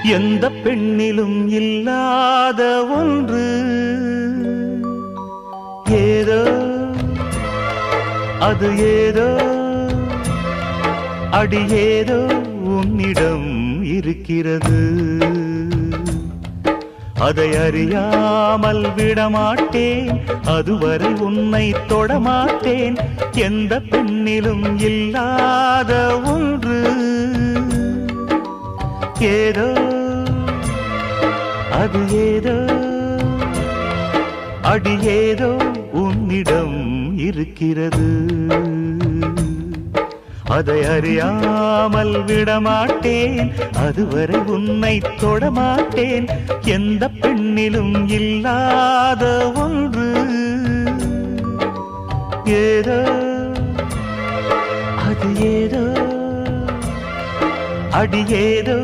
எந்த பெண்ணிலும் இல்லாத ஒன்று ஏதோ அது ஏதோ அடி ஏதோ உன்னிடம் இருக்கிறது. அதை அறியாமல் விடமாட்டேன், அதுவரை உன்னை தொடமாட்டேன். எந்த பெண்ணிலும் இல்லாத ஒன்று ஏதோ அது ஏதோ அடி ஏதோ உன்னிடம் இருக்கிறது. அதை அறியாமல் விடமாட்டேன், அதுவரை உன்னை தொடமாட்டேன். எந்த பெண்ணிலும் இல்லாத ஒன்று ஏதோ அது ஏதோ அடி ஏதோ